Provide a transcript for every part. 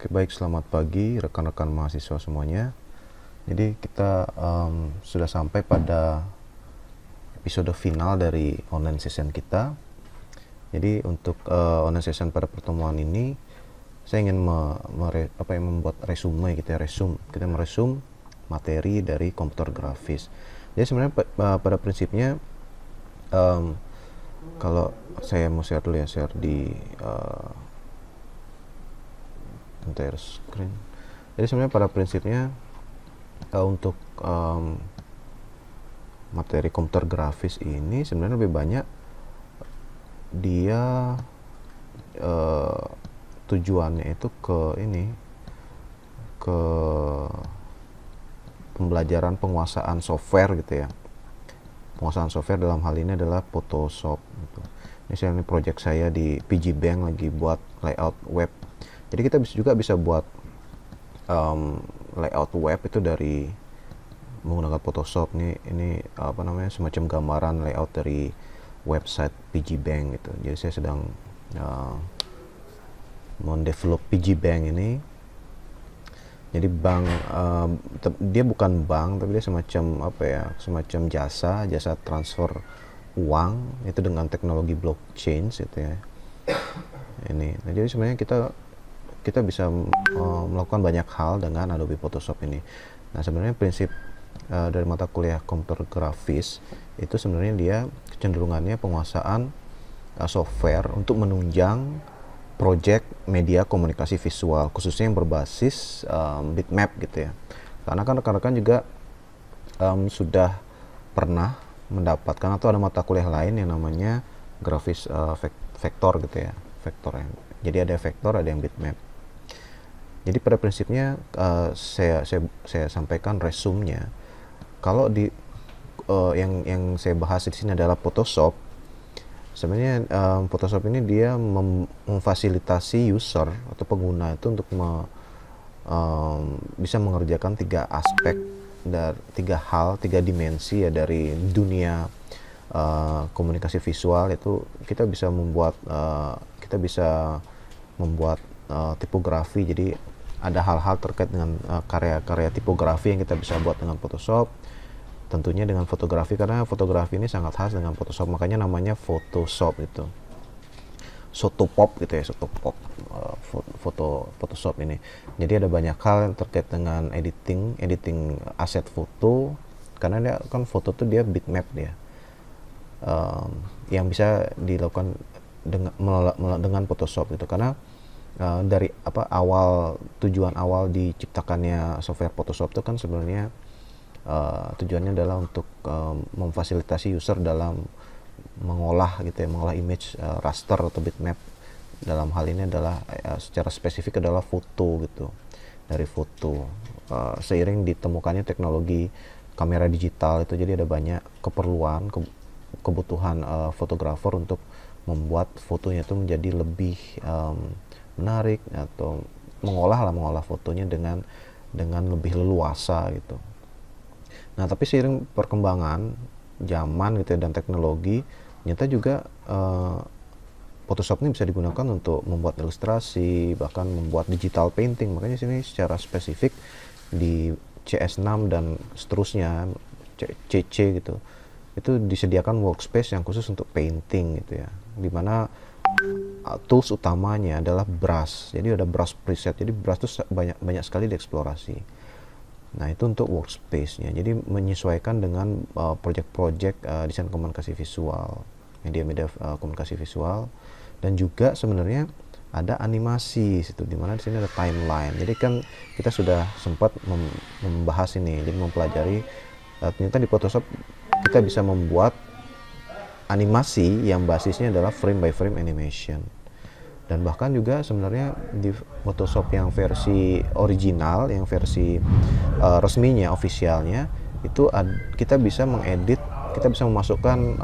Oke, baik, selamat pagi rekan-rekan mahasiswa semuanya. Jadi kita sudah sampai pada episode final dari online session kita. Jadi untuk online session pada pertemuan ini, saya ingin membuat resume gitu ya, kita meresum materi dari komputer grafis. Jadi sebenarnya pada prinsipnya kalau saya mau share dulu ya, share di entire screen. Jadi sebenarnya pada prinsipnya untuk materi komputer grafis ini sebenarnya lebih banyak dia tujuannya itu ke pembelajaran penguasaan software gitu ya. Penguasaan software dalam hal ini adalah Photoshop gitu. Ini project saya di PG Bank lagi buat layout web. Jadi kita bisa buat layout web itu dari menggunakan Photoshop. Ini semacam gambaran layout dari website PG Bank gitu. Jadi saya sedang mendevelop PG Bank ini. Jadi bank dia bukan bank, tapi dia semacam jasa transfer uang itu dengan teknologi blockchain gitu ya. Nah, jadi sebenarnya kita bisa melakukan banyak hal dengan Adobe Photoshop ini. Nah, sebenarnya prinsip dari mata kuliah komputer grafis itu sebenarnya dia kecenderungannya penguasaan software untuk menunjang project media komunikasi visual, khususnya yang berbasis bitmap gitu ya. Karena kan rekan-rekan juga sudah pernah mendapatkan atau ada mata kuliah lain yang namanya grafis vektor gitu ya, vektor. Jadi ada vektor, ada yang bitmap. Jadi pada prinsipnya saya sampaikan resumenya. Kalau di yang saya bahas di sini adalah Photoshop. Sebenarnya Photoshop ini dia memfasilitasi user atau pengguna itu untuk bisa mengerjakan tiga aspek dari tiga dimensi ya dari dunia komunikasi visual. Itu kita bisa membuat tipografi. Jadi ada hal-hal terkait dengan karya-karya tipografi yang kita bisa buat dengan Photoshop. Tentunya dengan fotografi, karena fotografi ini sangat khas dengan Photoshop, makanya namanya Photoshop itu. Photopop gitu ya, Photoshop ini. Jadi ada banyak hal yang terkait dengan editing aset foto, karena dia kan foto tuh dia bitmap dia. Yang bisa dilakukan dengan Photoshop gitu, karena dari tujuan awal diciptakannya software Photoshop itu kan sebenarnya tujuannya adalah untuk memfasilitasi user dalam mengolah image raster atau bitmap. Dalam hal ini adalah secara spesifik adalah foto gitu. Dari foto seiring ditemukannya teknologi kamera digital itu, jadi ada banyak kebutuhan fotografer untuk membuat fotonya itu menjadi lebih menarik atau mengolah fotonya dengan lebih leluasa gitu. Nah, tapi seiring perkembangan zaman gitu ya, dan teknologi, ternyata juga Photoshop ini bisa digunakan untuk membuat ilustrasi, bahkan membuat digital painting. Makanya sini secara spesifik di CS6 dan seterusnya, CC gitu, itu disediakan workspace yang khusus untuk painting gitu ya, dimana tools utamanya adalah brush. Jadi ada brush preset. Jadi brush itu banyak sekali dieksplorasi. Nah, itu untuk workspace-nya. Jadi menyesuaikan dengan project-project desain komunikasi visual, media-media komunikasi visual, dan juga sebenarnya ada animasi situ, di mana di sini ada timeline. Jadi kan kita sudah sempat membahas ini, jadi mempelajari ternyata di Photoshop kita bisa membuat animasi yang basisnya adalah frame by frame animation. Dan bahkan juga sebenarnya di Photoshop yang versi original, yang versi resminya, officialnya, itu kita bisa mengedit, kita bisa memasukkan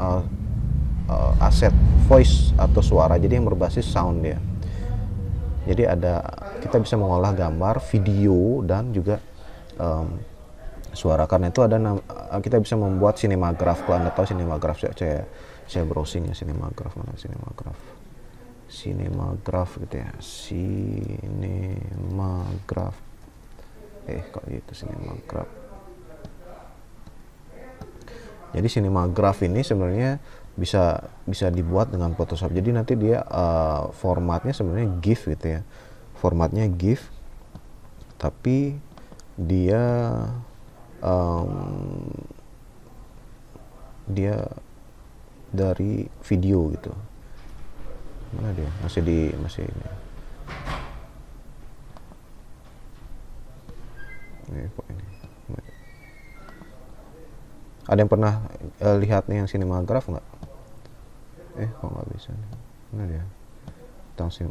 aset voice atau suara, jadi yang berbasis sound ya. Jadi kita bisa mengolah gambar, video, dan juga suara. Karena itu kita bisa membuat cinemagraph. Kalau Anda tahu cinemagraph, saya browsing ya, cinemagraph. Mana cinemagraph? Cinemagraph gitu ya, Cinemagraph, kok gitu Cinemagraph. Jadi Cinemagraph ini sebenarnya bisa dibuat dengan Photoshop. Jadi nanti dia formatnya sebenarnya GIF gitu ya, formatnya GIF, tapi dia dia dari video gitu. Mana dia? Masih ini. Kok ini? Ada yang pernah lihat nih yang Cinemagraph nggak? Kok nggak bisa nih? Mana dia?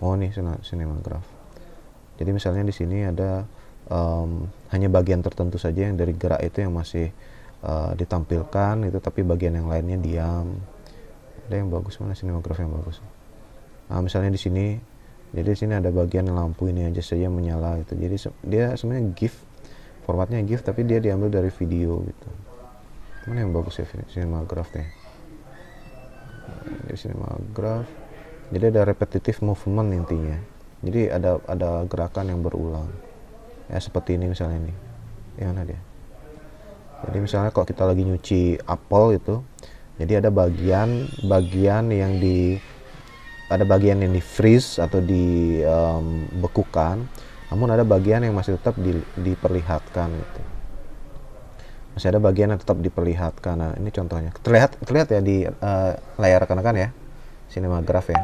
Oh nih Cinemagraph. Jadi misalnya di sini ada hanya bagian tertentu saja yang dari gerak itu yang masih ditampilkan itu, tapi bagian yang lainnya diam. Ada yang bagus, mana Cinemagraph yang bagus? Nah, misalnya di sini, jadi di sini ada bagian lampu ini aja saja menyala gitu. Jadi dia sebenarnya GIF, formatnya GIF, tapi dia diambil dari video gitu. Mana yang bagus ya Cinemagraph ya? Di Cinemagraph, jadi ada repetitive movement intinya. Jadi ada gerakan yang berulang. Ya seperti ini misalnya nih. Yang mana dia? Jadi misalnya kalau kita lagi nyuci apel itu, jadi ada bagian yang di freeze atau dibekukan, namun ada bagian yang masih tetap diperlihatkan gitu. Masih ada bagian yang tetap diperlihatkan. Nah, ini contohnya. Terlihat ya di layar rekan-rekan ya. Cinemagraph ya.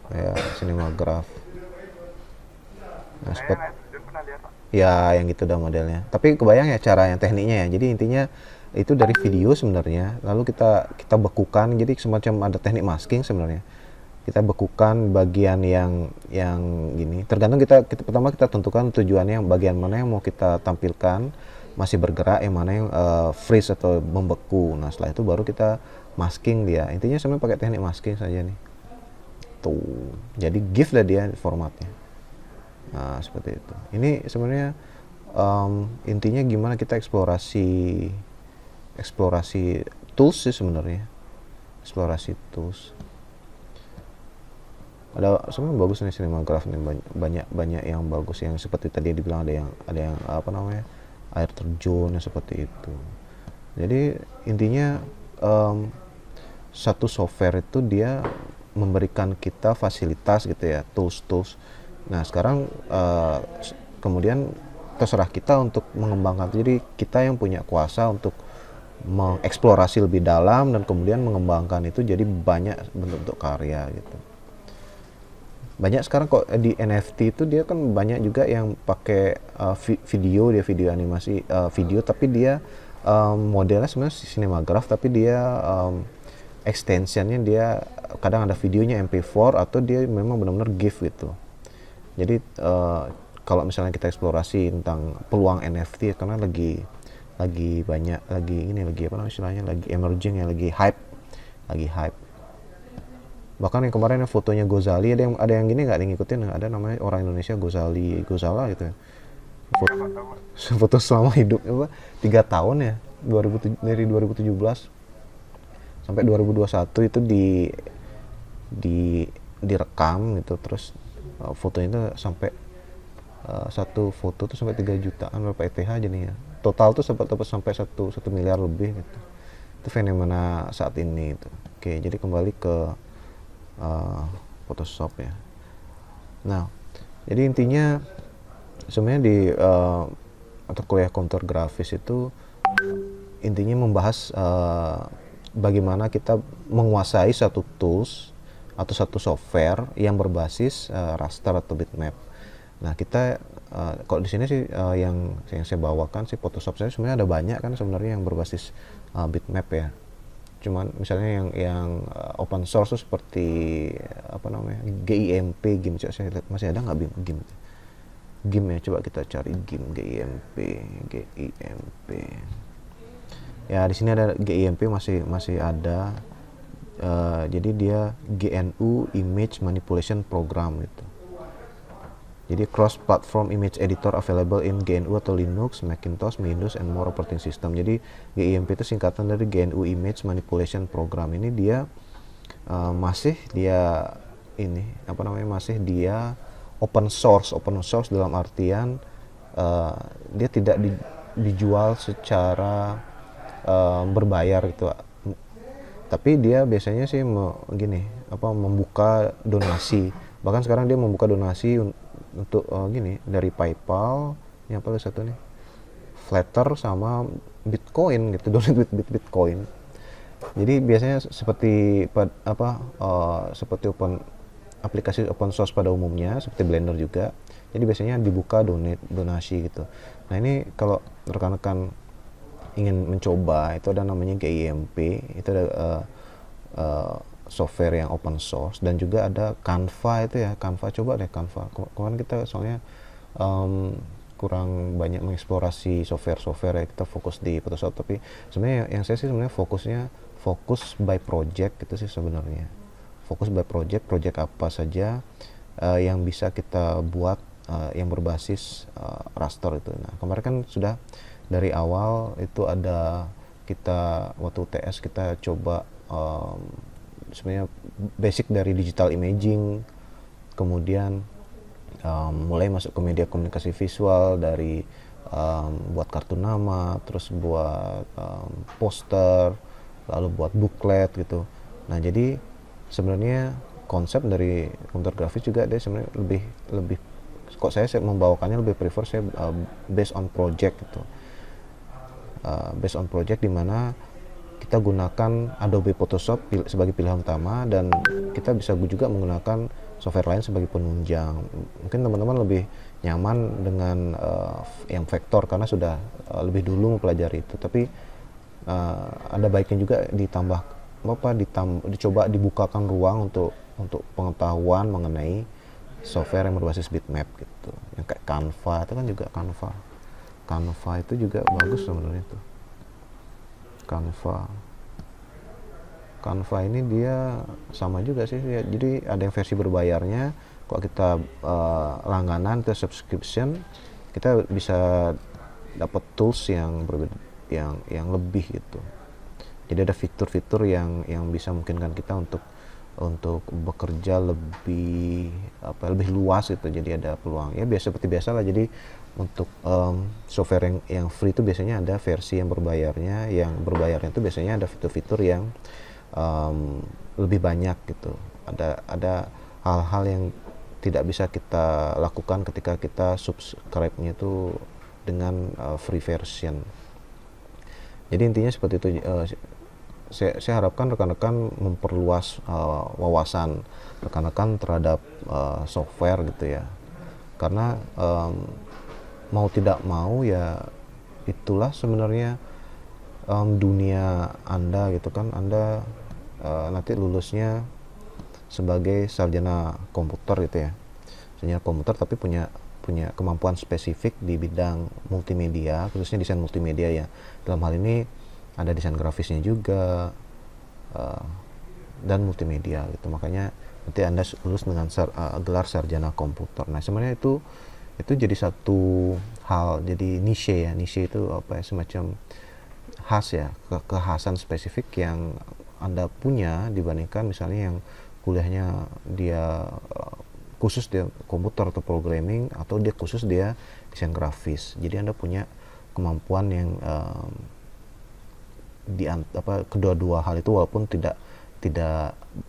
Ya, Cinemagraph. Nah, ya yang gitu dah modelnya. Tapi kebayang ya cara yang tekniknya ya. Jadi intinya itu dari video sebenarnya. Lalu kita bekukan. Jadi semacam ada teknik masking sebenarnya. Kita bekukan bagian yang gini. Tergantung pertama kita tentukan tujuannya, yang bagian mana yang mau kita tampilkan masih bergerak, yang mana yang freeze atau membeku. Nah setelah itu baru kita masking dia. Intinya sebenarnya pakai teknik masking saja nih. Tuh, jadi GIF lah dia formatnya. Nah seperti itu. Ini sebenarnya intinya gimana kita eksplorasi tools sih sebenarnya. Eksplorasi tools. Ada sebenarnya bagus nih Cinemagraph nih, banyak yang bagus, yang seperti tadi dibilang ada yang apa namanya, air terjun yang seperti itu. Jadi intinya satu software itu dia memberikan kita fasilitas gitu ya, tools. Nah sekarang kemudian terserah kita untuk mengembangkan. Jadi kita yang punya kuasa untuk mengeksplorasi lebih dalam dan kemudian mengembangkan itu jadi banyak bentuk karya gitu. Banyak sekarang kok di NFT itu dia kan banyak juga yang pakai video animasi video, tapi dia modelnya sebenarnya Cinemagraph, tapi dia extensionnya dia kadang ada videonya MP4 atau dia memang benar-benar GIF gitu. Jadi kalau misalnya kita eksplorasi tentang peluang NFT karena lagi banyak, lagi apa namanya istilahnya, lagi emerging ya, lagi hype. Bahkan yang kemarin yang fotonya Gozali, ada yang gini nggak ngikutin, ada namanya orang Indonesia Gozala gitu ya. Foto selama hidup 3 tahun ya, dari 2017 sampai 2021 itu direkam gitu, terus fotonya itu sampai satu foto tuh sampai 3 jutaan berapa ETH aja nih ya. Total tuh sampai 1 miliar lebih gitu. Itu fenomena saat ini itu. Oke, jadi kembali ke Photoshop ya. Nah, jadi intinya sebenarnya di atau kuliah komputer grafis itu intinya membahas bagaimana kita menguasai satu tools atau satu software yang berbasis raster atau bitmap. Nah, kita kalau di sini sih yang saya bawakan sih Photoshop saya sebenarnya ada banyak kan sebenarnya yang berbasis bitmap ya. Cuman misalnya yang open source seperti apa namanya, GIMP, GIMP masih ada nggak GIMP ya, coba kita cari GIMP ya. Di sini ada GIMP, masih ada. Jadi dia GNU Image Manipulation Program gitu. Jadi cross-platform image editor available in GNU atau Linux, Macintosh, Windows, and more operating system. Jadi GIMP itu singkatan dari GNU Image Manipulation Program. Ini dia ini apa namanya, masih dia open source dalam artian dia tidak dijual secara berbayar gitu, tapi dia biasanya sih gini apa, membuka donasi. Bahkan sekarang dia membuka donasi untuk gini dari PayPal, yang apa satu nih, Flutter sama Bitcoin gitu, donate with Bitcoin. Jadi biasanya seperti seperti aplikasi open source pada umumnya, seperti Blender juga. Jadi biasanya dibuka donasi gitu. Nah ini kalau rekan-rekan ingin mencoba, itu ada namanya GIMP, itu ada software yang open source, dan juga ada Canva. Itu ya Canva, coba deh Canva. Kemarin kita soalnya kurang banyak mengeksplorasi software ya, kita fokus di Photoshop. Tapi sebenarnya yang saya sih sebenarnya fokus by project gitu sih sebenarnya. Fokus by project apa saja yang bisa kita buat yang berbasis raster itu. Nah kemarin kan sudah dari awal itu ada, kita waktu UTS kita coba sebenarnya basic dari digital imaging, kemudian mulai masuk ke media komunikasi visual dari buat kartu nama, terus buat poster, lalu buat booklet gitu. Nah jadi sebenarnya konsep dari komputer grafis juga dia sebenarnya lebih kok saya membawakannya lebih prefer saya based on project gitu. Based on project, dimana kita gunakan Adobe Photoshop sebagai pilihan utama, dan kita bisa juga menggunakan software lain sebagai penunjang. Mungkin teman-teman lebih nyaman dengan yang vektor karena sudah lebih dulu mempelajari itu. Tapi ada baiknya juga dicoba dibukakan ruang untuk pengetahuan mengenai software yang berbasis bitmap gitu. Yang kayak Canva itu kan juga Canva itu juga bagus sebenarnya tuh. Canva ini dia sama juga sih ya, jadi ada yang versi berbayarnya. Kalau kita langganan ke subscription, kita bisa dapat tools yang yang lebih gitu. Jadi ada fitur-fitur yang bisa memungkinkan kita untuk bekerja lebih luas gitu. Jadi ada peluang ya, seperti biasa lah. Jadi untuk software yang free itu biasanya ada versi yang berbayarnya. Yang berbayarnya itu biasanya ada fitur-fitur yang lebih banyak gitu. Ada hal-hal yang tidak bisa kita lakukan ketika kita subscribe-nya itu dengan free version. Jadi intinya seperti itu. Saya harapkan rekan-rekan memperluas wawasan rekan-rekan terhadap software gitu ya. Karena mau tidak mau ya itulah sebenarnya dunia Anda gitu kan. Anda nanti lulusnya sebagai sarjana komputer gitu ya, sarjana komputer tapi punya kemampuan spesifik di bidang multimedia, khususnya desain multimedia ya. Dalam hal ini ada desain grafisnya juga dan multimedia gitu. Makanya nanti Anda lulus dengan gelar sarjana komputer. Nah sebenarnya itu jadi satu hal, jadi niche ya. Niche itu apa ya, semacam khas ya, kekhasan spesifik yang Anda punya dibandingkan misalnya yang kuliahnya dia khusus dia komputer atau programming, atau dia khusus dia desain grafis. Jadi Anda punya kemampuan yang kedua-dua hal itu walaupun tidak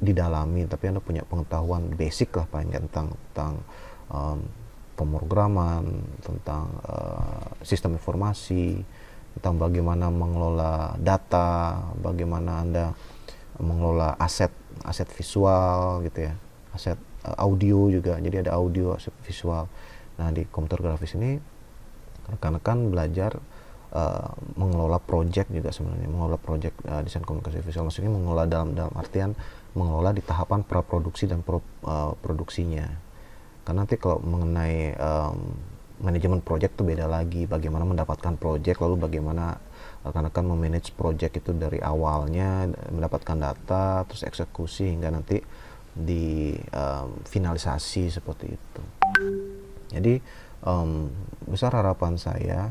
didalami, tapi Anda punya pengetahuan basic lah paling nggak tentang pemrograman, tentang sistem informasi, tentang bagaimana mengelola data, bagaimana Anda mengelola aset visual gitu ya, aset audio juga. Jadi ada audio, aset visual. Nah di komputer grafis ini rekan-rekan belajar mengelola project juga sebenarnya, mengelola project desain komunikasi visual. Maksudnya mengelola dalam artian mengelola di tahapan praproduksi dan produksinya. Karena nanti kalau mengenai manajemen project itu beda lagi, bagaimana mendapatkan project, lalu bagaimana rekan-rekan memanage project itu dari awalnya, mendapatkan data, terus eksekusi hingga nanti di finalisasi seperti itu. Jadi besar harapan saya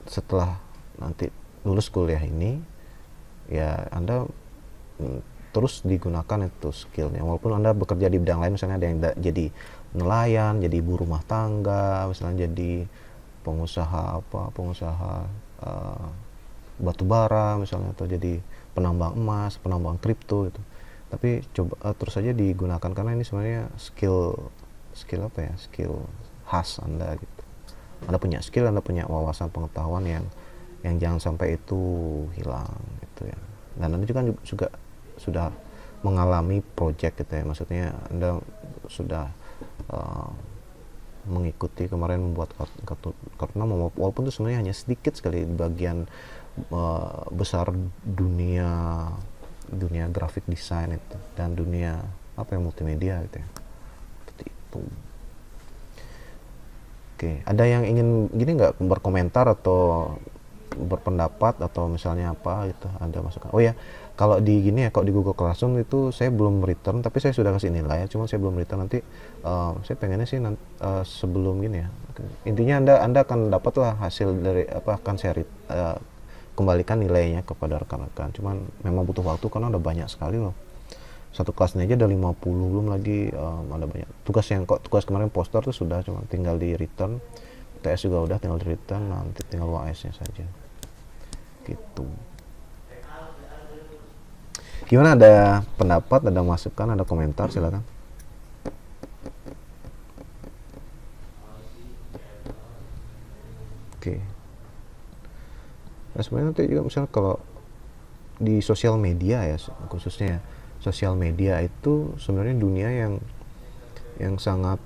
setelah nanti lulus kuliah ini ya Anda terus digunakan itu skillnya, walaupun Anda bekerja di bidang lain, misalnya ada yang jadi nelayan, jadi ibu rumah tangga, misalnya jadi pengusaha batu bara misalnya, atau jadi penambang emas, penambang kripto gitu. Tapi coba terus saja digunakan, karena ini sebenarnya skill khas Anda gitu. Anda punya skill, Anda punya wawasan pengetahuan yang jangan sampai itu hilang gitu ya. Dan Anda juga sudah mengalami project gitu ya, maksudnya Anda sudah mengikuti kemarin membuat kartun, walaupun itu sebenarnya hanya sedikit sekali bagian besar dunia grafik desain itu, dan dunia multimedia gitu ya. Seperti itu. Oke, ada yang ingin gini nggak, berkomentar atau berpendapat atau misalnya apa gitu, ada masukan? Oh ya, kalau di Google Classroom itu saya belum return, tapi saya sudah kasih nilai, cuma saya belum return. Nanti saya pengennya sih sebelum gini ya, intinya anda akan dapatlah hasil dari akan saya kembalikan nilainya kepada rekan-rekan. Cuman memang butuh waktu karena udah banyak sekali loh, satu kelasnya aja ada 50, belum lagi ada banyak tugas kemarin poster tuh sudah, cuma tinggal di return. TS juga udah, tinggal di return, nanti tinggal UAS nya saja gitu. Gimana, ada pendapat, ada masukan, ada komentar, silakan. Oke. Nah, sebenarnya nanti juga misalnya kalau di sosial media ya, khususnya sosial media itu sebenarnya dunia yang sangat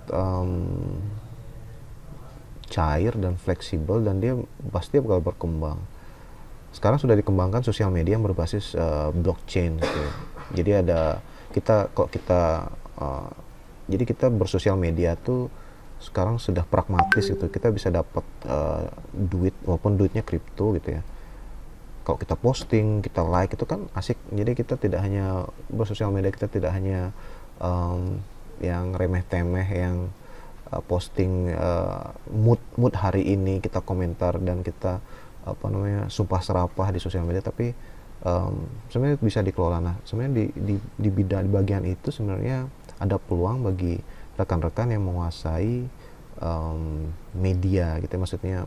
cair dan fleksibel, dan dia pasti bakal berkembang. Sekarang sudah dikembangkan sosial media yang berbasis blockchain gitu. Jadi jadi kita bersosial media tuh sekarang sudah pragmatis gitu. Kita bisa dapat duit, walaupun duitnya kripto gitu ya. Kalau kita posting, kita like, itu kan asik. Jadi kita tidak hanya bersosial media, kita tidak hanya yang remeh-temeh, yang posting mood hari ini, kita komentar dan kita sumpah serapah di sosial media, tapi sebenarnya bisa dikelola. Nah, sebenarnya di bagian itu sebenarnya ada peluang bagi rekan-rekan yang menguasai media gitu, maksudnya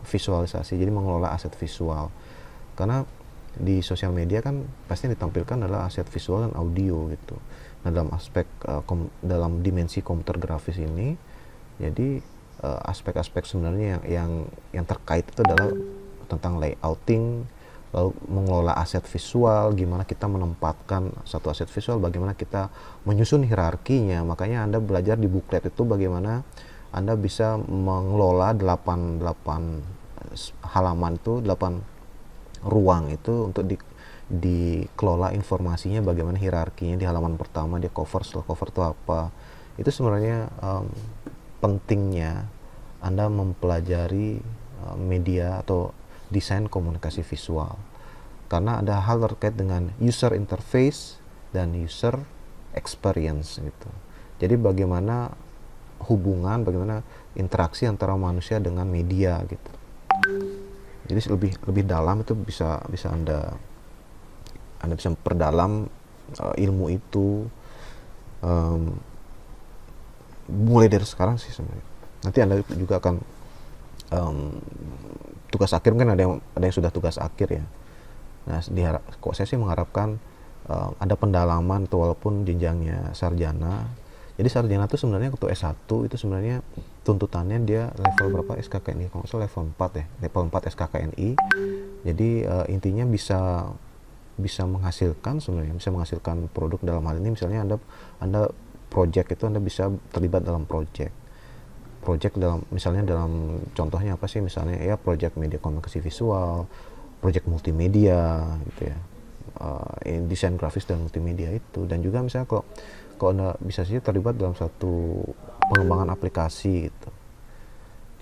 visualisasi, jadi mengelola aset visual. Karena di sosial media kan pasti yang ditampilkan adalah aset visual dan audio gitu. Nah, dalam aspek dalam dimensi komputer grafis ini, jadi aspek-aspek sebenarnya yang terkait itu adalah tentang layouting, lalu mengelola aset visual, gimana kita menempatkan satu aset visual, bagaimana kita menyusun hierarkinya. Makanya Anda belajar di buklet itu bagaimana Anda bisa mengelola 8 halaman itu, 8 ruang itu untuk dikelola informasinya, bagaimana hierarkinya. Di halaman pertama dia cover, setelah cover itu apa. Itu sebenarnya pentingnya Anda mempelajari media atau desain komunikasi visual, karena ada hal terkait dengan user interface dan user experience gitu. Jadi bagaimana hubungan, bagaimana interaksi antara manusia dengan media gitu. Jadi lebih dalam itu bisa anda bisa memperdalam ilmu itu mulai dari sekarang sih sebenarnya. Nanti Anda juga akan tugas akhir, kan ada yang sudah tugas akhir ya. Nah, kok saya sih mengharapkan ada pendalaman tuh, walaupun jenjangnya sarjana. Jadi sarjana itu sebenarnya untuk S1 itu sebenarnya tuntutannya dia level berapa SKKNI, kalau nggak salah level 4 ya, level 4 SKKNI. Jadi intinya bisa menghasilkan produk. Dalam hal ini misalnya Anda project itu, Anda bisa terlibat dalam project dalam, misalnya dalam contohnya apa sih, misalnya ya project media komunikasi visual, project multimedia gitu ya, desain grafis dan multimedia itu. Dan juga misalnya kalau Anda bisa saja terlibat dalam satu pengembangan aplikasi gitu,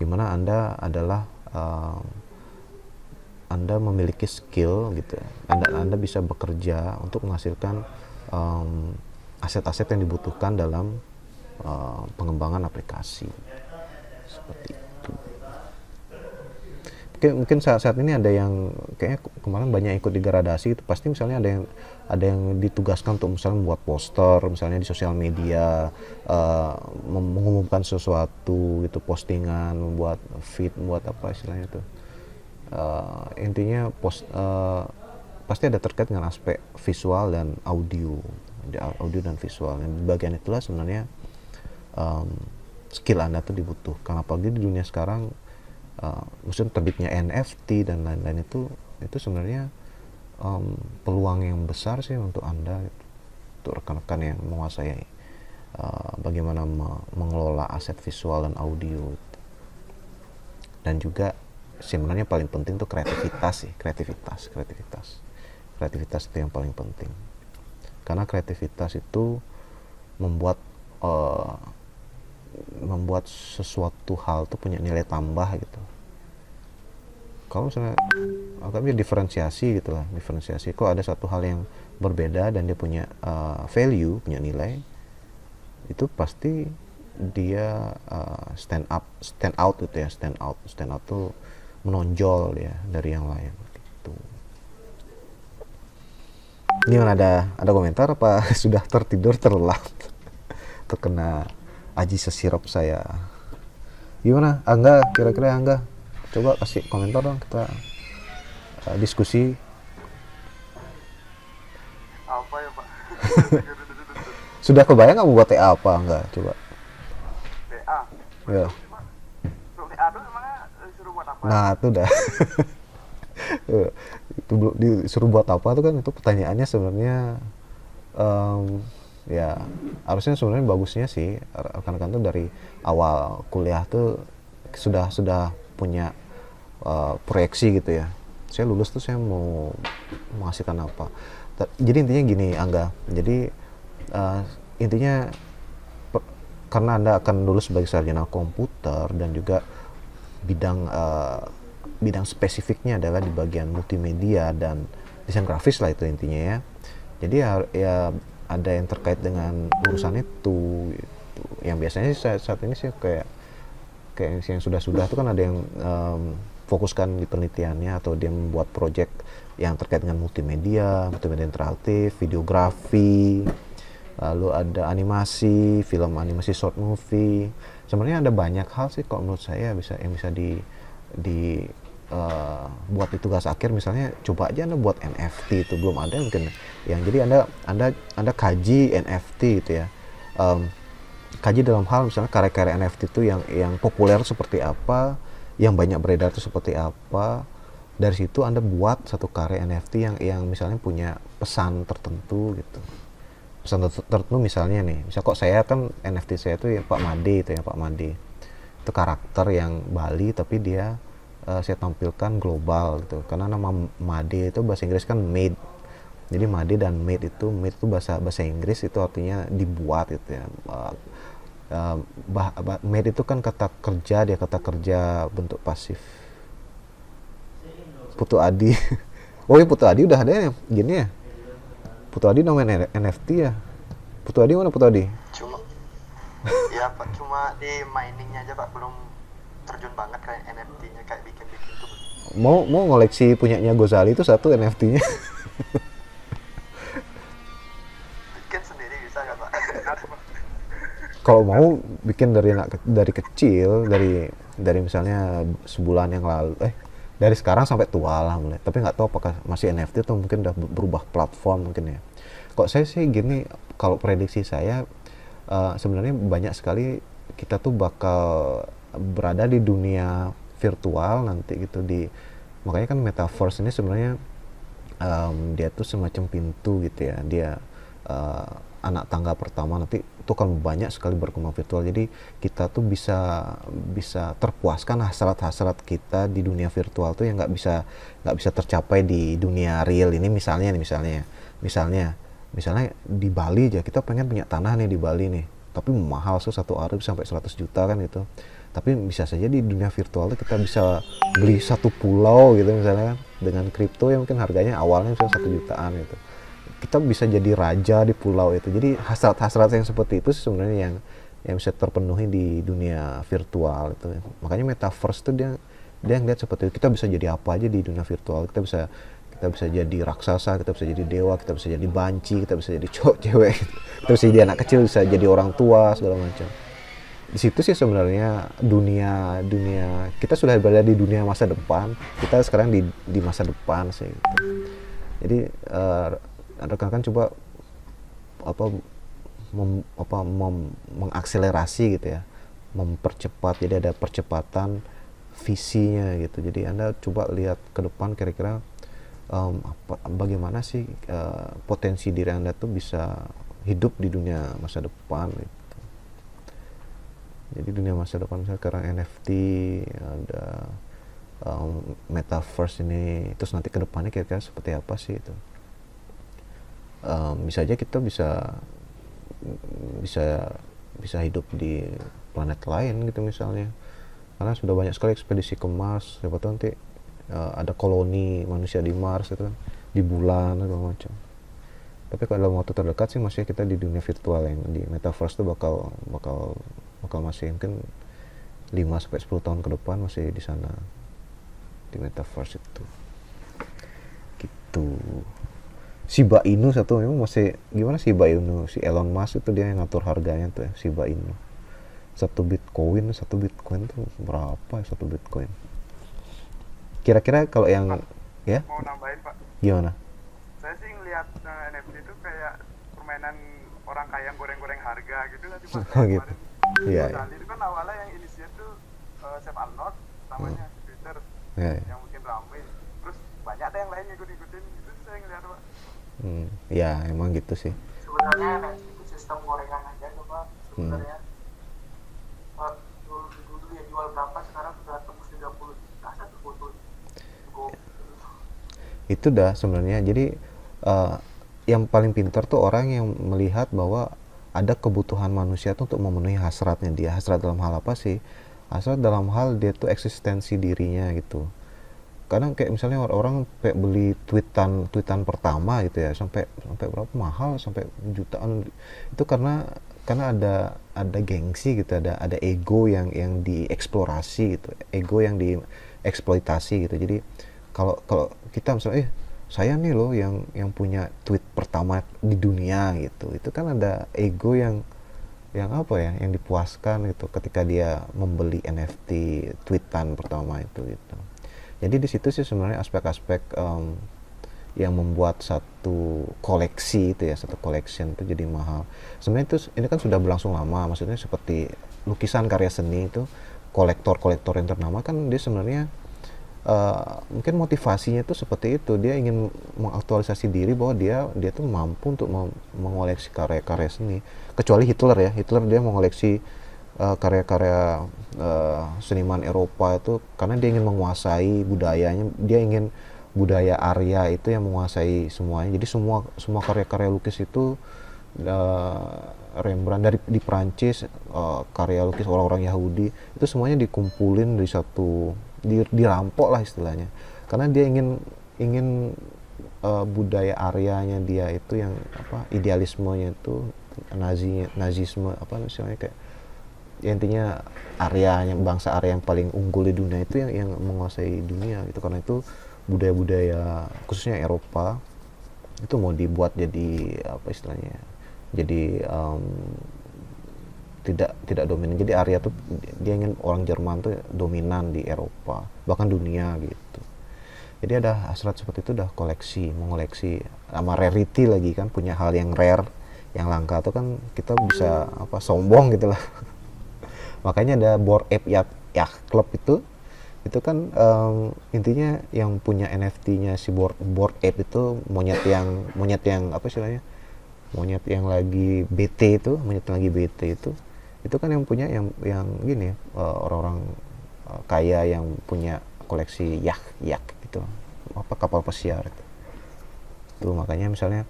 dimana Anda adalah Anda memiliki skill gitu ya. Anda bisa bekerja untuk menghasilkan aset-aset yang dibutuhkan dalam pengembangan aplikasi. Seperti itu. mungkin saat ini ada yang kayaknya kemarin banyak ikut di gradasi itu, pasti misalnya ada yang ditugaskan untuk misalnya membuat poster misalnya di sosial media, mengumumkan sesuatu gitu, postingan, membuat feed, membuat apa istilahnya itu. Intinya pasti ada terkait dengan aspek visual dan audio dan visual. Dan di bagian itulah sebenarnya skill Anda tuh dibutuhkan, apalagi di dunia sekarang. Maksudnya terbitnya NFT dan lain-lain itu sebenarnya peluang yang besar sih untuk Anda, untuk rekan-rekan yang menguasai bagaimana mengelola aset visual dan audio. Dan juga sebenarnya paling penting tuh kreativitas itu yang paling penting, karena kreativitas itu membuat sesuatu hal tuh punya nilai tambah gitu. Kalau misalnya agaknya diferensiasi kok ada satu hal yang berbeda dan dia punya value, punya nilai, itu pasti dia stand out tuh menonjol ya dari yang lain gitu. Gimana, ada komentar apa sudah tertidur terlelap terkena aji sesirop saya? Gimana Angga, kira-kira Angga coba kasih komentar dong, kita diskusi. Apa ya Pak? Sudah kebayang nggak mau buat TA apa Angga? Coba PA. ya. Untuk PA tuh emangnya disuruh buat apa? Nah itu dah. Itu disuruh buat apa tuh kan, itu pertanyaannya sebenarnya ya harusnya sebenarnya bagusnya sih rekan-rekan tuh dari awal kuliah tuh sudah punya proyeksi gitu ya. Saya lulus tuh saya mau menghasilkan apa. Jadi intinya gini Angga, jadi intinya karena Anda akan lulus sebagai sarjana komputer dan juga bidang spesifiknya adalah di bagian multimedia dan desain grafis lah itu intinya ya. Jadi ya ada yang terkait dengan urusan itu gitu. Yang biasanya saat ini sih kayak yang sudah tuh kan ada yang fokuskan di penelitiannya atau dia membuat project yang terkait dengan multimedia interaktif, videografi, lalu ada animasi, film animasi short movie. Sebenarnya ada banyak hal sih kalau menurut saya yang bisa buat di tugas akhir. Misalnya coba aja Anda buat NFT, itu belum ada mungkin yang jadi Anda kaji NFT gitu ya, kaji dalam hal misalnya karya-karya NFT itu yang populer seperti apa, yang banyak beredar itu seperti apa. Dari situ Anda buat satu karya NFT yang misalnya punya pesan tertentu gitu, pesan tertentu. Misalnya kok saya kan NFT saya itu ya Pak Made itu karakter yang Bali tapi dia saya tampilkan global gitu, karena nama Made itu bahasa Inggris kan made. Jadi Made dan made itu bahasa Inggris itu artinya dibuat gitu ya. Made itu kan kata kerja bentuk pasif. Putu Adi. Oh iya, Putu Adi udah ada ya gini ya. Putu Adi namanya NFT ya. Putu Adi mana Putu Adi? Ya Pak, cuma di miningnya aja Pak, belum terjun banget kayak NFT-nya, kayak bikin itu. Mau ngoleksi punyanya Gozali itu satu NFT-nya. Bikin sendiri bisa nggak Pak? Kalau mau bikin dari kecil, dari misalnya sebulan yang lalu, dari sekarang sampai tua lah mulai. Tapi nggak tahu apakah masih NFT atau mungkin udah berubah platform mungkin ya. Kok saya sih gini, kalau prediksi saya sebenarnya banyak sekali kita tuh bakal berada di dunia virtual nanti gitu. Makanya kan metaverse ini sebenarnya dia tuh semacam pintu gitu ya. Dia anak tangga pertama, nanti itu akan banyak sekali berkembang virtual. Jadi kita tuh bisa terpuaskan hasrat kita di dunia virtual tuh yang nggak bisa tercapai di dunia real ini. Misalnya di Bali aja, kita pengen punya tanah nih di Bali nih, tapi mahal satu hari sampai 100 juta kan gitu. Tapi bisa saja di dunia virtual tuh kita bisa beli satu pulau gitu misalnya kan, dengan kripto yang mungkin harganya awalnya misalnya 1 jutaan gitu. Kita bisa jadi raja di pulau itu. Jadi hasrat yang seperti itu sebenarnya yang bisa terpenuhi di dunia virtual itu. Makanya metaverse itu dia Dia ngeliat seperti itu, kita bisa jadi apa aja di dunia virtual. Kita bisa jadi raksasa, kita bisa jadi dewa, kita bisa jadi banci, kita bisa jadi cowok cewek, kita bisa jadi anak kecil, bisa jadi orang tua segala macam. Di situ sih sebenarnya dunia dunia kita sudah berada di dunia masa depan, kita sekarang di masa depan sih gitu. Jadi rekan-rekan coba apa mengakselerasi gitu ya, mempercepat, jadi ada percepatan visinya gitu. Jadi Anda coba lihat ke depan kira-kira bagaimana sih potensi diri Anda tuh bisa hidup di dunia masa depan gitu. Jadi dunia masa depan misalnya sekarang NFT, ada metaverse ini, terus nanti ke depannya kira-kira seperti apa sih itu. Bisa aja kita bisa bisa bisa hidup di planet lain gitu misalnya, karena sudah banyak sekali ekspedisi ke Mars. Siapa tahu nanti ada koloni manusia di Mars itu kan, di bulan atau macam. Tapi kalau dalam waktu terdekat sih masih kita di dunia virtual, yang di metaverse tuh bakal masih mungkin 5-10 tahun ke depan masih di sana, di metaverse itu gitu. Shiba Inu satu memang masih gimana. Shiba Inu si Elon Musk itu dia yang ngatur harganya tuh ya, Shiba Inu. Satu bitcoin tuh berapa ya, satu bitcoin kira-kira kalau yang Pak, ya mau nambahin Pak, gimana. saya sih ngeliat NFT itu kayak permainan orang kaya yang goreng-goreng harga gitu lah Pak. Oh Kayak gitu. kemarin Iya, Gozali itu kan awalnya yang inisiat tuh Sam Alnot namanya di Twitter, iya. yang mungkin ramai, terus banyak ada yang lain ngikut-ngikutin, itu saya ngeliat Pak. Ya emang gitu sih. Sebenarnya NFT itu sistem gorengan aja tuh Pak. Sebenarnya dulu ya jual berapa, sekarang sudah tembus 30 juta satu foto. Itu dah sebenarnya. Jadi yang paling pintar tuh orang yang melihat bahwa ada kebutuhan manusia tuh untuk memenuhi hasratnya dia. Hasrat dalam hal apa sih? Hasrat dalam hal dia tuh eksistensi dirinya gitu. Kadang kayak misalnya orang kayak beli tweetan pertama gitu ya, sampai berapa mahal, sampai jutaan. Itu karena ada gengsi gitu, ada ego yang dieksplorasi gitu, ego yang dieksploitasi gitu. Jadi kalau kita misalnya saya nih loh yang punya tweet pertama di dunia gitu, itu kan ada ego yang apa ya, yang dipuaskan gitu ketika dia membeli NFT tweetan pertama itu gitu. Jadi di situ sih sebenarnya aspek-aspek yang membuat satu koleksi itu ya, satu collection itu jadi mahal. Sebenarnya itu ini kan sudah berlangsung lama, maksudnya seperti lukisan karya seni itu, kolektor yang ternama kan dia sebenarnya mungkin motivasinya itu seperti itu, dia ingin mengaktualisasi diri bahwa dia tuh mampu untuk mengoleksi karya-karya seni. Kecuali Hitler ya, dia mengoleksi karya-karya seniman Eropa itu karena dia ingin menguasai budayanya, dia ingin budaya Arya itu yang menguasai semuanya. Jadi semua karya-karya lukis itu Rembrandt di Prancis, karya lukis orang-orang Yahudi itu semuanya dikumpulin di satu, dirampok lah istilahnya, karena dia ingin budaya Aryanya dia itu yang apa, idealismenya itu nazisme apa misalnya, kayak ya intinya Aryanya, bangsa Arya yang paling unggul di dunia itu yang menguasai dunia gitu. Karena itu budaya-budaya khususnya Eropa itu mau dibuat jadi apa istilahnya, jadi tidak dominan. Jadi Arya tuh dia ingin orang Jerman tuh dominan di Eropa bahkan dunia gitu. Jadi ada hasrat seperti itu, udah mengoleksi sama rarity lagi kan, punya hal yang rare yang langka tuh kan kita bisa apa, sombong gitu lah. Makanya ada Bored Ape Yacht Club itu kan intinya yang punya NFT-nya si Bored Ape itu monyet yang apa istilahnya, monyet yang lagi BT itu kan yang punya yang gini orang-orang kaya yang punya koleksi yacht gitu, apa kapal pesiar itu. Tuh makanya misalnya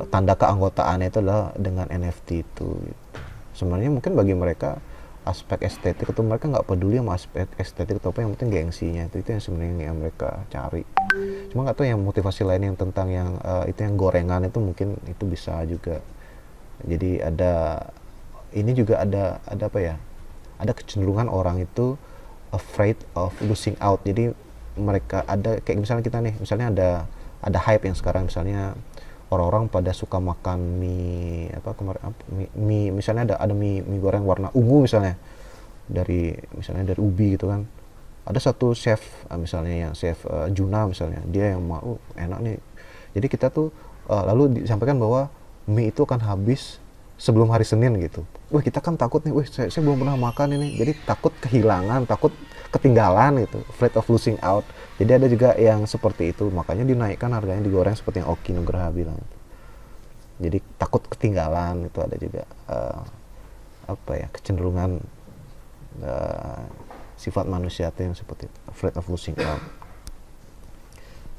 tanda keanggotaannya itu adalah dengan NFT itu gitu. Sebenarnya mungkin bagi mereka aspek estetik itu mereka nggak peduli sama aspek estetik atau apa, yang penting gengsinya itu yang sebenarnya yang mereka cari. Cuma nggak tahu yang motivasi lain yang tentang yang itu yang gorengan itu mungkin itu bisa juga. Jadi ini juga ada apa ya, ada kecenderungan orang itu afraid of losing out. Jadi mereka ada kayak misalnya kita nih, misalnya ada hype yang sekarang misalnya orang-orang pada suka makan mie apa kemarin mie misalnya ada mie goreng warna ungu misalnya misalnya dari ubi gitu kan. Ada satu chef misalnya yang chef Juna misalnya, dia yang mau enak nih. Jadi kita tuh lalu disampaikan bahwa mie itu akan habis sebelum hari Senin gitu. Wah, kita kan takut nih, saya belum pernah makan ini. Jadi takut kehilangan, takut ketinggalan gitu, afraid of losing out. Jadi ada juga yang seperti itu, makanya dinaikkan harganya, digoreng seperti yang Oki Nugraha bilang. Jadi takut ketinggalan, itu ada juga kecenderungan sifat manusia itu yang seperti itu, afraid of losing out.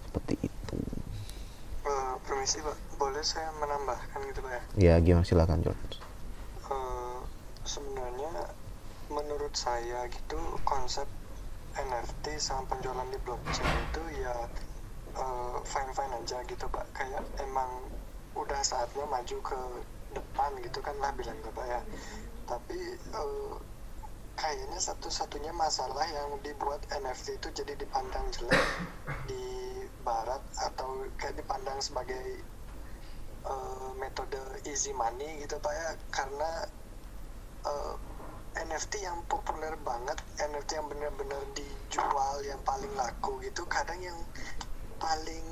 Seperti itu. Permisi Pak, boleh saya menambahkan gitu Pak ya? Ya, gimana, silakan George. Sebenarnya menurut saya gitu konsep NFT sama penjualan di blockchain itu ya fine-fine aja gitu Pak. Kayak emang udah saatnya maju ke depan gitu kan lah bilang Pak ya. Tapi kayaknya satu-satunya masalah yang dibuat NFT itu jadi dipandang jelek di barat atau kayak dipandang sebagai metode easy money gitu Pak ya, karena NFT yang populer banget, NFT yang benar-benar dijual yang paling laku gitu, kadang yang paling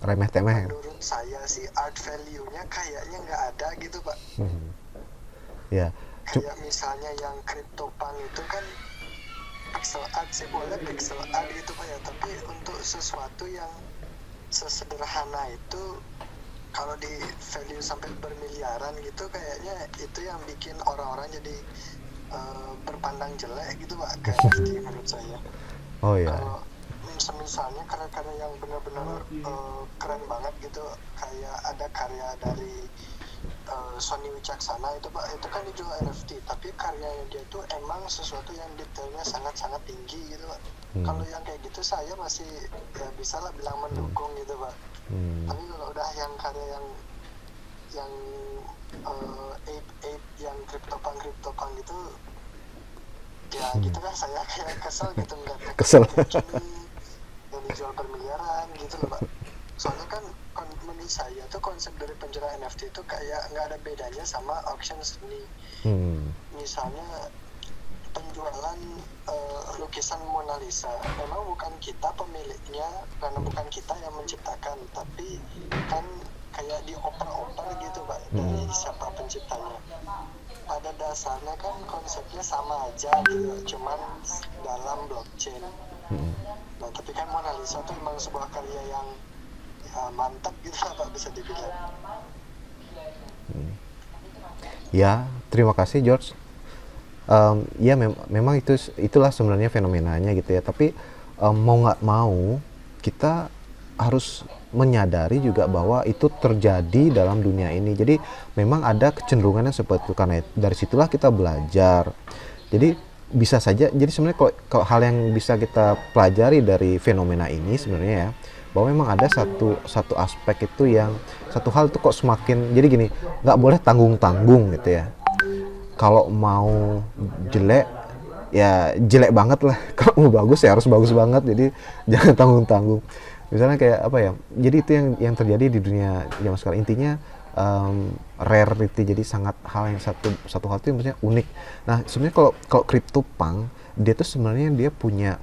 remeh temeh menurut saya sih art value-nya kayaknya nggak ada gitu Pak. Ya, kayak misalnya yang CryptoPunk itu kan pixel art sih, boleh pixel art gitu Pak ya, tapi untuk sesuatu yang sesederhana itu kalau di value sampai bermiliaran gitu, kayaknya itu yang bikin orang-orang jadi berpandang jelek gitu Pak, kayak NFT menurut saya. oh ya. Kalau misalnya karya-karya yang benar-benar keren banget gitu, kayak ada karya dari Sony Wicaksana itu Pak, itu kan dijual NFT, tapi karyanya dia tuh emang sesuatu yang detailnya sangat-sangat tinggi gitu Pak. Kalau yang kayak gitu saya masih ya bisa lah bilang mendukung gitu Pak. Tapi kalau udah yang karya yang ape yang CryptoPunk gitu ya gitu kan, saya kayak kesel gitu ngeliatnya Kesel. yang dijual bermiliaran gitu loh Pak. Soalnya kan menurut saya tuh konsep dari penjualan NFT itu kayak nggak ada bedanya sama auction seni. Misalnya penjualan lukisan Mona Lisa, memang bukan kita pemiliknya karena bukan kita yang menciptakan, tapi kan kayak dioper-oper gitu Pak dari siapa penciptanya. Pada dasarnya kan konsepnya sama aja gitu, cuman dalam blockchain. Nah tapi kan Mona Lisa tuh memang sebuah karya yang ya, mantap gitu Pak, bisa dibilang. Ya, terima kasih George. Ya memang itulah sebenarnya fenomenanya gitu ya. Tapi mau nggak mau kita harus menyadari juga bahwa itu terjadi dalam dunia ini. Jadi memang ada kecenderungannya seperti itu, karena dari situlah kita belajar. Jadi bisa saja, jadi sebenarnya kalau hal yang bisa kita pelajari dari fenomena ini sebenarnya ya, bahwa memang ada satu aspek itu yang satu hal itu kok semakin, jadi gini, nggak boleh tanggung-tanggung gitu ya. Kalau mau jelek ya jelek banget lah, kalau mau bagus ya harus bagus banget, jadi jangan tanggung-tanggung. Misalnya kayak apa ya, jadi itu yang terjadi di dunia zaman sekarang. Intinya rarity, jadi sangat hal yang satu hal itu yang maksudnya unik. Nah sebenarnya kalau CryptoPunk dia tuh sebenarnya dia punya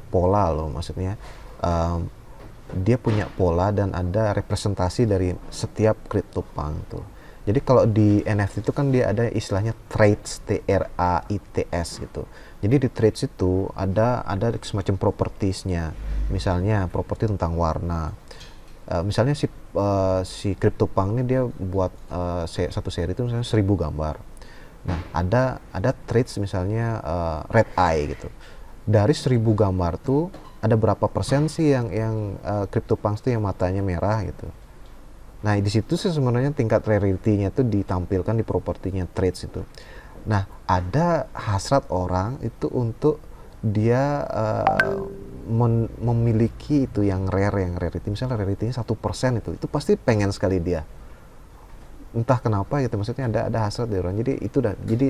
pola loh, maksudnya dia punya pola dan ada representasi dari setiap CryptoPunk tuh. Jadi kalau di NFT itu kan dia ada istilahnya traits, TRAITS gitu. Jadi di traits itu ada semacam propertiesnya. Misalnya properti tentang warna. Misalnya si CryptoPunk ini dia buat satu seri itu misalnya 1000 gambar. Nah, ada traits misalnya red eye gitu. Dari 1000 gambar tuh ada berapa persen sih yang CryptoPunk itu yang matanya merah gitu. Nah, di situ sih sebenarnya tingkat rarity-nya itu ditampilkan di propertinya traits itu. Nah, ada hasrat orang itu untuk dia memiliki itu yang rarity, misalnya rarity-nya 1% itu pasti pengen sekali dia. Entah kenapa gitu, maksudnya ada hasrat dari orang. Jadi itu jadi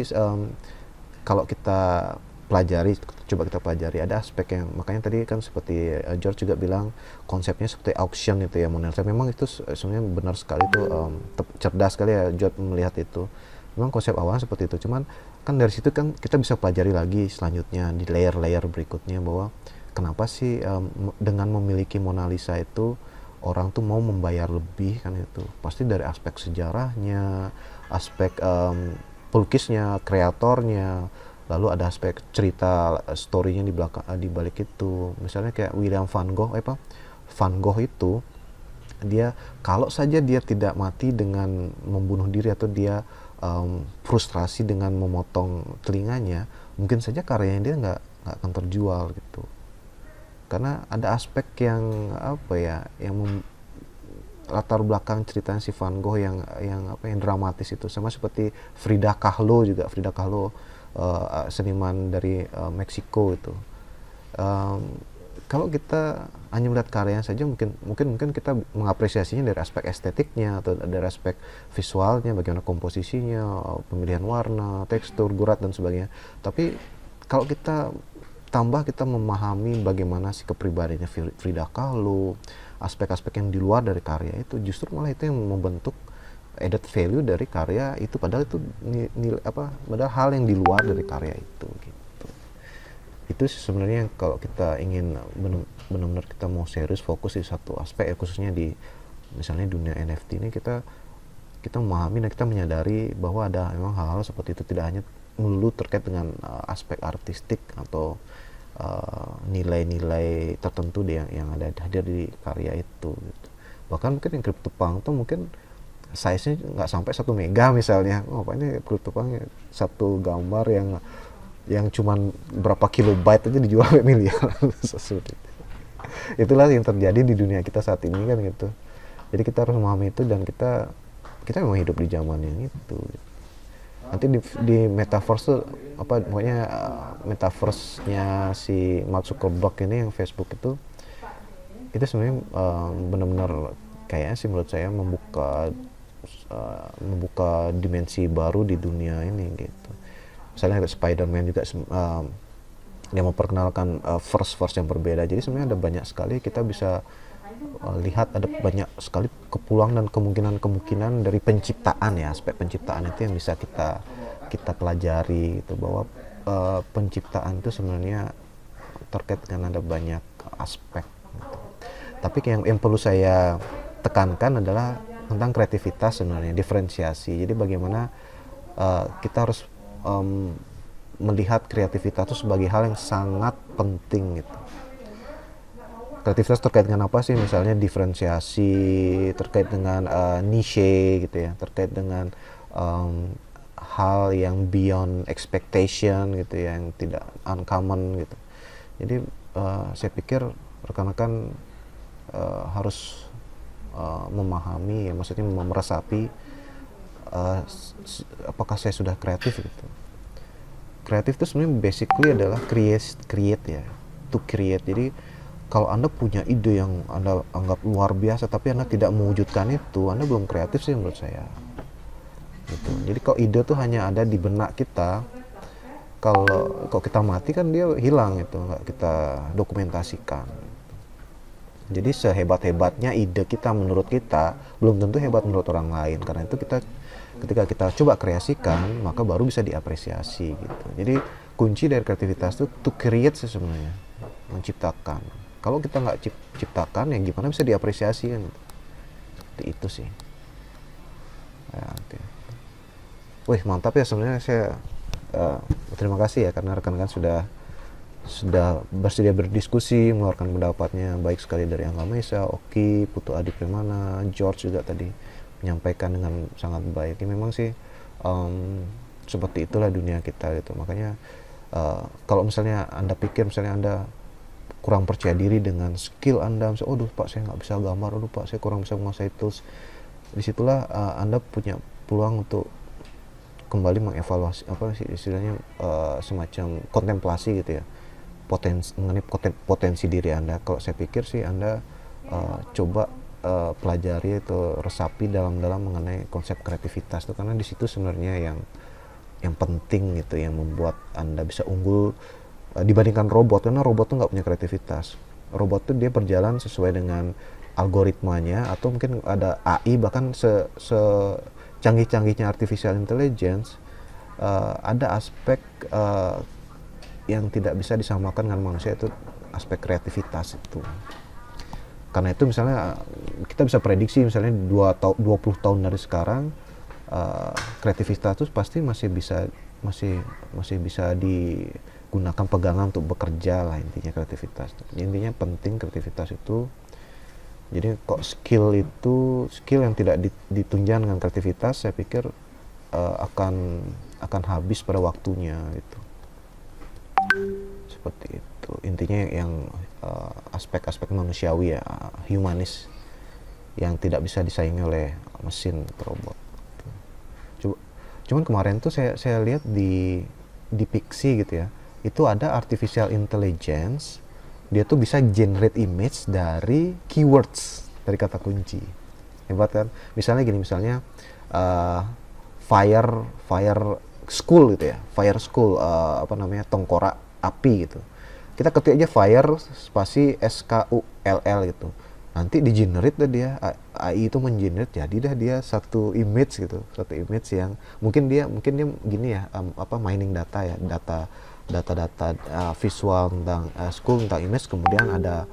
kalau kita pelajari, coba kita pelajari. Ada aspek yang, makanya tadi kan seperti George juga bilang konsepnya seperti auction itu ya Monel. Memang itu sebenarnya benar sekali tuh, cerdas sekali ya George melihat itu. Memang konsep awalnya seperti itu, cuman kan dari situ kan kita bisa pelajari lagi selanjutnya di layer-layer berikutnya bahwa kenapa sih dengan memiliki Mona Lisa itu orang tuh mau membayar lebih kan. Itu pasti dari aspek sejarahnya, aspek pelukisnya, kreatornya, lalu ada aspek cerita story-nya di belakang, di balik itu. Misalnya kayak William Van Gogh, Van Gogh itu dia kalau saja dia tidak mati dengan membunuh diri atau dia frustrasi dengan memotong telinganya, mungkin saja karyanya dia nggak akan terjual gitu. Karena ada aspek yang apa ya, yang latar belakang ceritanya si Van Gogh yang dramatis itu. Sama seperti Frida Kahlo juga. Frida Kahlo seniman dari Meksiko itu. Kalau kita hanya melihat karyanya saja, mungkin kita mengapresiasinya dari aspek estetiknya atau dari aspek visualnya, bagaimana komposisinya, pemilihan warna, tekstur, gurat dan sebagainya. Tapi kalau kita memahami bagaimana si kepribadiannya Frida Kahlo, aspek-aspek yang di luar dari karya itu, justru malah itu yang membentuk added value dari karya itu, padahal itu padahal hal yang di luar dari karya itu gitu. Itu sebenarnya kalau kita ingin benar-benar kita mau serius fokus di satu aspek, khususnya di misalnya dunia NFT ini, kita memahami dan kita menyadari bahwa ada memang hal-hal seperti itu, tidak hanya melulu terkait dengan aspek artistik atau nilai-nilai tertentu yang ada hadir di karya itu gitu. Bahkan mungkin yang CryptoPunk tuh mungkin size-nya nggak sampai 1 mega misalnya. Apa ini CryptoPunk satu gambar yang cuman berapa kilobyte aja dijual miliar. Itulah yang terjadi di dunia kita saat ini kan gitu. Jadi kita harus memahami itu, dan kita memang hidup di zaman yang itu. Nanti di metaverse tuh pokoknya metaverse-nya si Mark Zuckerberg ini yang Facebook itu sebenarnya benar-benar kayaknya sih menurut saya membuka dimensi baru di dunia ini gitu. Misalnya ada Spider-Man juga, yang memperkenalkan verse yang berbeda. Jadi sebenarnya ada banyak sekali kita bisa lihat, ada banyak sekali kepulang dan kemungkinan dari penciptaan ya, aspek penciptaan itu yang bisa kita pelajari itu, bahwa penciptaan itu sebenarnya terkait dengan ada banyak aspek gitu. Tapi yang perlu saya tekankan adalah tentang kreativitas sebenarnya, diferensiasi. Jadi bagaimana kita harus melihat kreativitas itu sebagai hal yang sangat penting gitu. Kreativitas terkait dengan apa sih? Misalnya diferensiasi, terkait dengan niche gitu ya, terkait dengan hal yang beyond expectation gitu ya, yang tidak uncommon gitu. Jadi saya pikir rekan-rekan harus memahami ya, maksudnya meresapi apakah saya sudah kreatif gitu. Kreatif itu sebenarnya basically adalah create ya, to create. Jadi kalau Anda punya ide yang Anda anggap luar biasa, tapi Anda tidak mewujudkan itu, Anda belum kreatif sih menurut saya. Gitu. Jadi kalau ide tuh hanya ada di benak kita, kalau kita mati kan dia hilang itu, nggak kita dokumentasikan. Jadi sehebat-hebatnya ide kita menurut kita, belum tentu hebat menurut orang lain. Karena itu ketika kita coba kreasikan, maka baru bisa diapresiasi gitu. Jadi kunci dari kreativitas itu to create sih sebenarnya, menciptakan. Kalau kita nggak ciptakan, ya gimana bisa diapresiasi kan? Seperti itu sih. Ya, okay. Wih, mantap ya sebenarnya. Saya terima kasih ya karena rekan-rekan sudah bersedia berdiskusi, mengeluarkan pendapatnya baik sekali dari Angga Mesa, Oki, Putu Adi Primana, George juga tadi menyampaikan dengan sangat baik. Ya, memang sih seperti itulah dunia kita gitu. Makanya kalau misalnya Anda pikir misalnya Anda kurang percaya diri dengan skill Anda, misalnya, oh Pak saya nggak bisa gambar, oh Pak saya kurang bisa menguasai tools, disitulah Anda punya peluang untuk kembali mengevaluasi apa sih istilahnya, semacam kontemplasi gitu ya, mengenai potensi diri Anda. Kalau saya pikir sih Anda coba pelajari atau resapi dalam-dalam mengenai konsep kreativitas itu, karena di situ sebenarnya yang penting gitu, yang membuat Anda bisa unggul dibandingkan robot, karena robot tuh nggak punya kreativitas. Robot tuh dia berjalan sesuai dengan algoritmanya, atau mungkin ada AI, bahkan canggih-canggihnya artificial intelligence, ada aspek yang tidak bisa disamakan dengan manusia, itu aspek kreativitas itu. Karena itu misalnya kita bisa prediksi misalnya 20 tahun dari sekarang, kreativitas itu pasti masih bisa digunakan pegangan untuk bekerja lah, intinya kreativitas. Intinya penting kreativitas itu. Jadi kok skill yang tidak ditunjang dengan kreativitas, saya pikir akan habis pada waktunya gitu. Seperti itu. Intinya yang aspek-aspek manusiawi ya, humanis, yang tidak bisa disaingi oleh mesin atau robot. Cuman kemarin tuh saya lihat di Pixie gitu ya, itu ada artificial intelligence, dia tuh bisa generate image dari keywords, dari kata kunci. Hebat kan? Misalnya gini, fire school gitu ya, fire school, tengkorak api gitu. Kita ketik aja fire spasi SKULL gitu, nanti di generate dah dia, AI itu mengenerate, jadi dah dia satu image gitu, satu image yang mungkin dia gini ya, mining data ya, data visual tentang school, tentang image, kemudian ada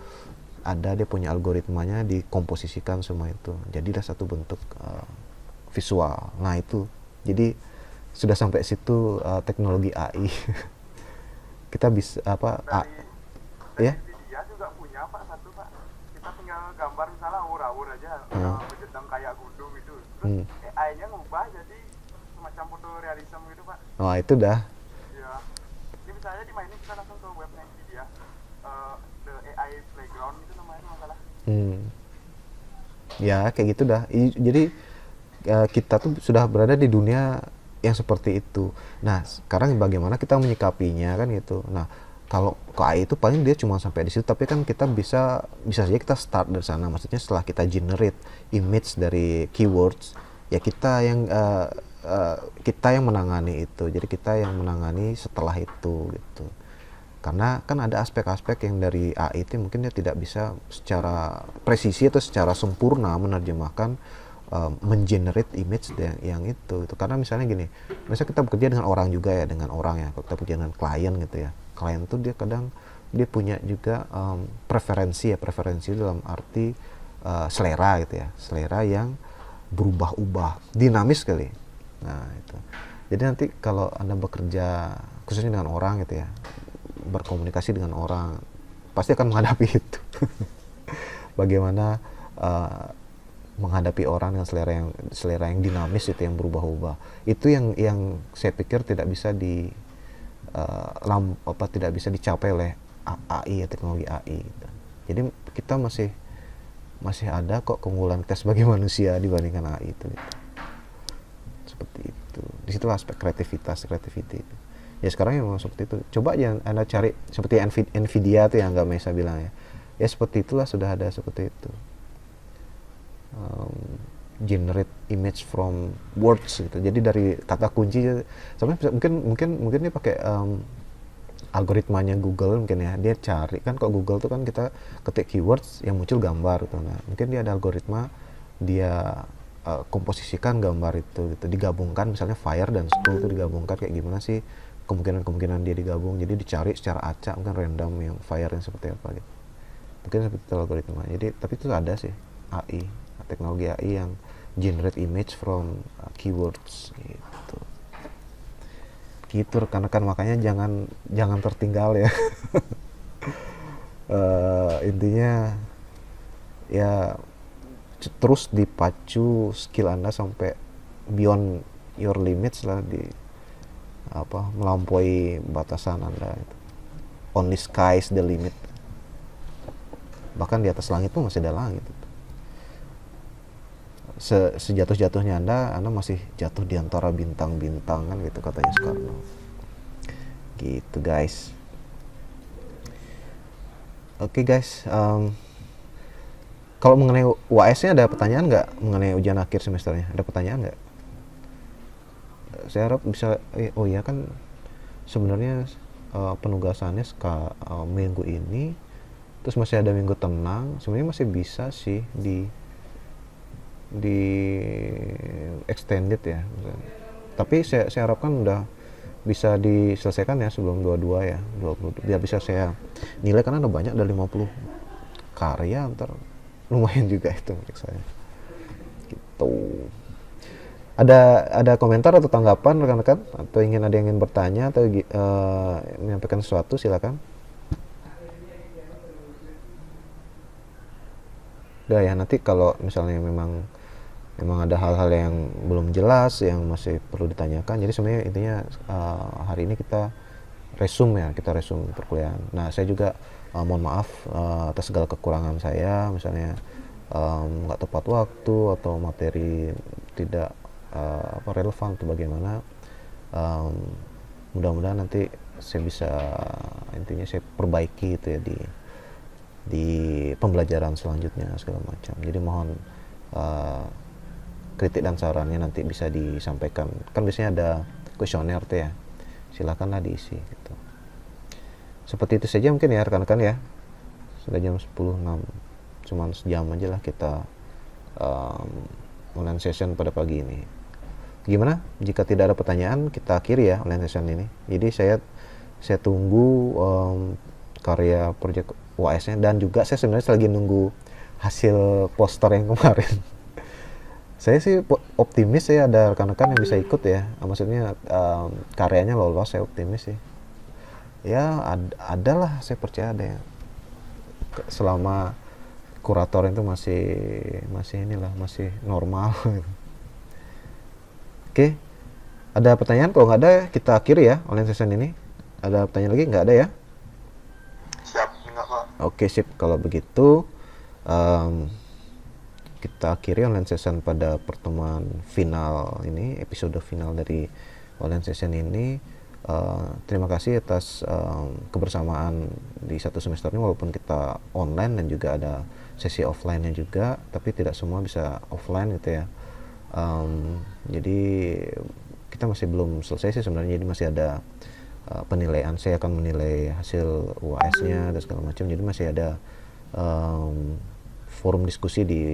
dia punya algoritmanya, dikomposisikan semua itu, jadi dah satu bentuk visual. Nah itu, jadi sudah sampai situ teknologi AI. Kita bisa dari dia juga punya Pak satu Pak, kita tinggal gambar misalnya awur-awur aja, berjedang kayak gunung gitu, terus AI-nya ngubah jadi semacam foto realisme gitu Pak. Oh itu dah. Ya, ini misalnya di mainin kita langsung ke webnya Nvidia, the AI Playground itu namanya masalah. Ya kayak gitu dah. Jadi kita tuh sudah berada di dunia yang seperti itu. Nah sekarang bagaimana kita menyikapinya kan gitu. Nah kalau ke AI itu paling dia cuma sampai di situ, tapi kan kita bisa saja kita start dari sana. Maksudnya setelah kita generate image dari keywords, ya kita yang menangani itu. Jadi kita yang menangani setelah itu gitu. Karena kan ada aspek-aspek yang dari AI itu mungkin dia tidak bisa secara presisi atau secara sempurna menerjemahkan, mengenerate image yang itu. Karena misalnya gini, misalnya kita bekerja dengan orang juga ya, kalau kita bekerja dengan klien gitu ya, klien tuh dia kadang dia punya juga preferensi dalam arti selera gitu ya, selera yang berubah-ubah, dinamis sekali. Nah itu, jadi nanti kalau Anda bekerja khususnya dengan orang gitu ya, berkomunikasi dengan orang, pasti akan menghadapi itu. Bagaimana menghadapi orang dengan selera yang dinamis itu, yang berubah-ubah, itu yang saya pikir tidak bisa tidak bisa dicapai oleh AI ya, teknologi AI gitu. Jadi kita masih ada kok keunggulan kita sebagai manusia dibandingkan AI itu gitu. Seperti itu. Di situ aspek creativity itu. Ya sekarang memang seperti itu. Coba aja Anda cari seperti Nvidia tuh yang nggak Mesa bilang ya. Ya seperti itulah, sudah ada seperti itu. Generate image from words gitu. Jadi dari kata kunci, sampai mungkin dia pakai algoritmanya Google mungkin ya. Dia cari kan, kok Google tuh kan kita ketik keywords yang muncul gambar gitu. Nah, mungkin dia ada algoritma, dia komposisikan gambar itu gitu, digabungkan, misalnya fire dan school itu digabungkan, kayak gimana sih kemungkinan dia digabung. Jadi dicari secara acak, mungkin random yang fire yang seperti apa gitu. Mungkin seperti itu algoritma. Jadi tapi itu ada sih AI, teknologi AI yang generate image from keywords gitu rekan-rekan. Makanya jangan tertinggal ya. Intinya ya terus dipacu skill Anda sampai beyond your limits lah, melampaui batasan Anda gitu. Only sky is the limit. Bahkan di atas langit pun masih ada langit gitu. Sejatuh-jatuhnya Anda masih jatuh di antara bintang-bintang kan gitu, katanya Soekarno. Gitu guys. Oke guys, kalau mengenai UAS-nya ada pertanyaan nggak mengenai ujian akhir semesternya? Ada pertanyaan nggak? Saya harap bisa. Oh iya kan sebenarnya penugasannya minggu ini, terus masih ada minggu tenang, sebenarnya masih bisa sih di extended ya. Tapi saya harapkan udah bisa diselesaikan ya sebelum 22 ya, 20, biar bisa saya nilai, karena ada banyak, ada 50 karya, ntar lumayan juga itu menurut saya gitu. Ada komentar atau tanggapan rekan-rekan, atau ada yang ingin bertanya atau menyampaikan sesuatu, silakan. Udah ya, nanti kalau misalnya memang ada hal-hal yang belum jelas yang masih perlu ditanyakan, jadi sebenarnya intinya hari ini kita resume perkuliahan. Nah, saya juga mohon maaf atas segala kekurangan saya, misalnya nggak tepat waktu atau materi tidak relevan atau bagaimana. Mudah-mudahan nanti saya bisa, intinya saya perbaiki itu ya di pembelajaran selanjutnya segala macam. Jadi mohon kritik dan sarannya nanti bisa disampaikan, kan biasanya ada kuesioner tuh ya, silakanlah diisi gitu. Seperti itu saja mungkin ya rekan-rekan ya, sudah jam 10.06, cuman sejam aja lah kita online session pada pagi ini. Gimana jika tidak ada pertanyaan, kita akhiri ya online session ini. Jadi saya tunggu karya project UAS-nya, dan juga saya sebenarnya lagi nunggu hasil poster yang kemarin. Saya sih optimis ya ada rekan-rekan yang bisa ikut ya, maksudnya karyanya lolos, saya optimis sih ya. Adalah, saya percaya ada ya, selama kurator itu masih normal. Oke, ada pertanyaan? Kalau nggak ada kita akhiri ya online session ini. Ada pertanyaan lagi? Nggak ada ya? Siap, enggak kok. Oke, sip. Kalau begitu kita akhiri online session pada pertemuan final ini, episode final dari online session ini. Terima kasih atas kebersamaan di satu semester ini, walaupun kita online dan juga ada sesi offline-nya juga, tapi tidak semua bisa offline gitu ya. Jadi kita masih belum selesai sih sebenarnya, jadi masih ada penilaian. Saya akan menilai hasil UAS-nya dan segala macam, jadi masih ada forum diskusi di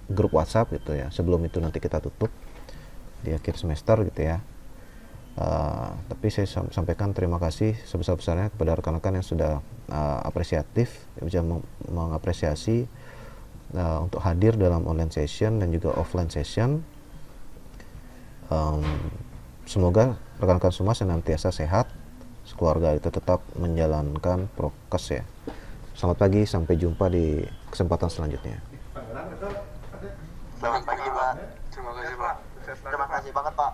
grup WhatsApp gitu ya. Sebelum itu nanti kita tutup di akhir semester gitu ya. Tapi saya sampaikan terima kasih sebesar-besarnya kepada rekan-rekan yang sudah apresiatif, bisa mengapresiasi untuk hadir dalam online session dan juga offline session. Semoga rekan-rekan semua senantiasa sehat, sekeluarga itu tetap menjalankan prokes ya. Selamat pagi, sampai jumpa di kesempatan selanjutnya. Selamat pagi, Pak. Terima kasih, Pak. Terima kasih banget, Pak.